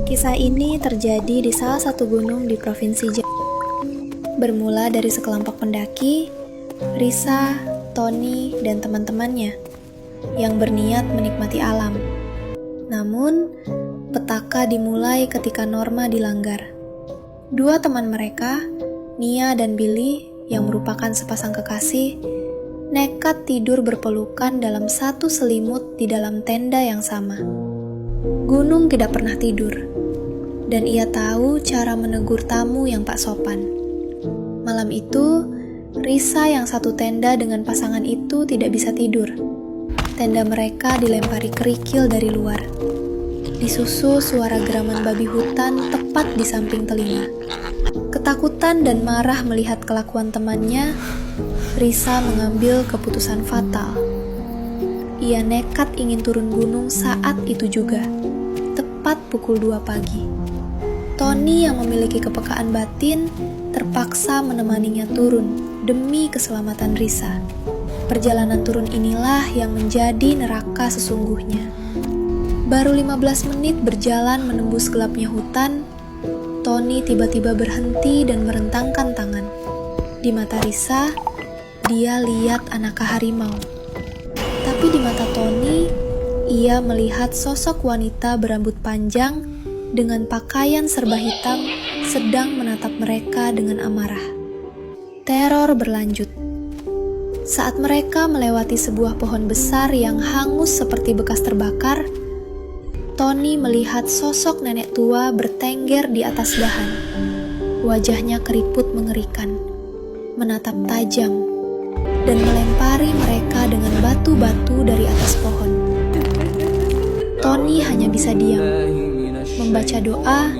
Kisah ini terjadi di salah satu gunung di Provinsi Jawa. Bermula dari sekelompok pendaki, Risa, Tony, dan teman-temannya yang berniat menikmati alam. Namun, petaka dimulai ketika norma dilanggar. Dua teman mereka, Nia dan Billy, yang merupakan sepasang kekasih, nekat tidur berpelukan dalam satu selimut di dalam tenda yang sama. Gunung tidak pernah tidur, dan ia tahu cara menegur tamu yang tak sopan. Malam itu, Risa yang satu tenda dengan pasangan itu tidak bisa tidur. Tenda mereka dilempari kerikil dari luar. Disusul suara geraman babi hutan tepat di samping telinga. Ketakutan dan marah melihat kelakuan temannya, Risa mengambil keputusan fatal. Ia nekat ingin turun gunung saat itu juga, tepat pukul 2 pagi. Tony yang memiliki kepekaan batin terpaksa menemaninya turun demi keselamatan Risa. Perjalanan turun inilah yang menjadi neraka sesungguhnya. Baru 15 menit berjalan menembus gelapnya hutan, Tony tiba-tiba berhenti dan merentangkan tangan. Di mata Risa, dia lihat anak harimau. Tapi di mata Tony, ia melihat sosok wanita berambut panjang dengan pakaian serba hitam sedang menatap mereka dengan amarah. Teror berlanjut. Saat mereka melewati sebuah pohon besar yang hangus seperti bekas terbakar, Tony melihat sosok nenek tua bertengger di atas dahan. Wajahnya keriput mengerikan, menatap tajam, dan melempari mereka dengan batu-batu dari atas pohon. Tony hanya bisa diam, membaca doa,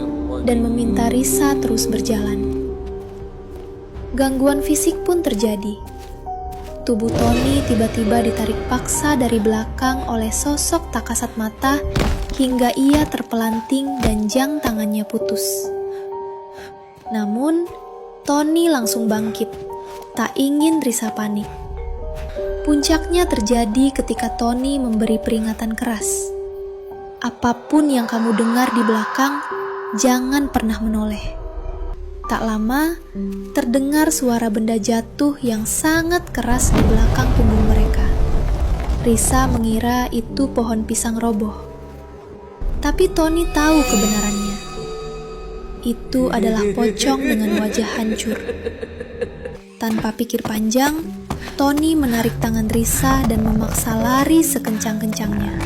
dan meminta Risa terus berjalan. Gangguan fisik pun terjadi. Tubuh Tony tiba-tiba ditarik paksa dari belakang oleh sosok tak kasat mata hingga ia terpelanting dan jang tangannya putus. Namun, Tony langsung bangkit, tak ingin Risa panik. Puncaknya terjadi ketika Tony memberi peringatan keras. Apapun yang kamu dengar di belakang, jangan pernah menoleh. Tak lama, terdengar suara benda jatuh yang sangat keras di belakang punggung mereka. Risa mengira itu pohon pisang roboh. Tapi Tony tahu kebenarannya. Itu adalah pocong dengan wajah hancur. Tanpa pikir panjang, Tony menarik tangan Risa dan memaksa lari sekencang-kencangnya.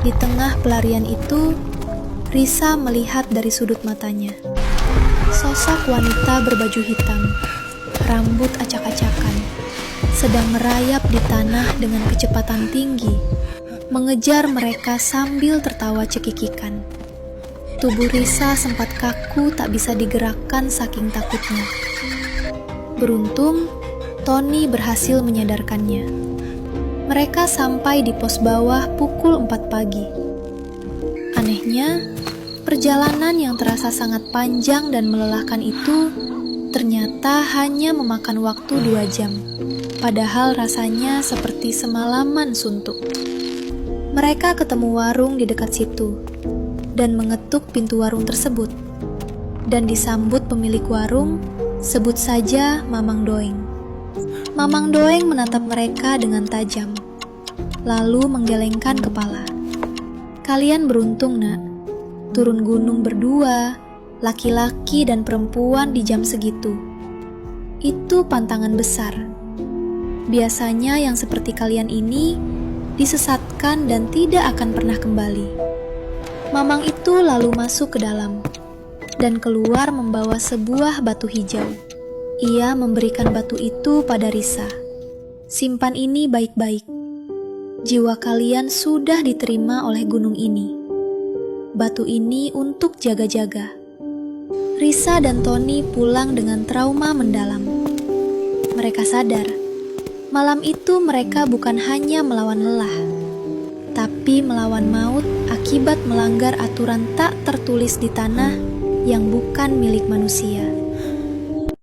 Di tengah pelarian itu, Risa melihat dari sudut matanya. Sosok wanita berbaju hitam, rambut acak-acakan, sedang merayap di tanah dengan kecepatan tinggi, mengejar mereka sambil tertawa cekikikan. Tubuh Risa sempat kaku tak bisa digerakkan saking takutnya. Beruntung, Tony berhasil menyadarkannya. Mereka sampai di pos bawah pukul 4 pagi. Anehnya, perjalanan yang terasa sangat panjang dan melelahkan itu ternyata hanya memakan waktu 2 jam. Padahal rasanya seperti semalaman suntuk. Mereka ketemu warung di dekat situ dan mengetuk pintu warung tersebut. Dan disambut pemilik warung, sebut saja Mamang Doeng. Mamang Doeng menatap mereka dengan tajam, lalu menggelengkan kepala. Kalian beruntung, nak. Turun gunung berdua, laki-laki dan perempuan di jam segitu. Itu pantangan besar. Biasanya yang seperti kalian ini disesatkan dan tidak akan pernah kembali. Mamang itu lalu masuk ke dalam dan keluar membawa sebuah batu hijau. Ia memberikan batu itu pada Risa. Simpan ini baik-baik. Jiwa kalian sudah diterima oleh gunung ini. Batu ini untuk jaga-jaga. Risa dan Tony pulang dengan trauma mendalam. Mereka sadar, malam itu mereka bukan hanya melawan lelah, tapi melawan maut akibat melanggar aturan tak tertulis di tanah yang bukan milik manusia.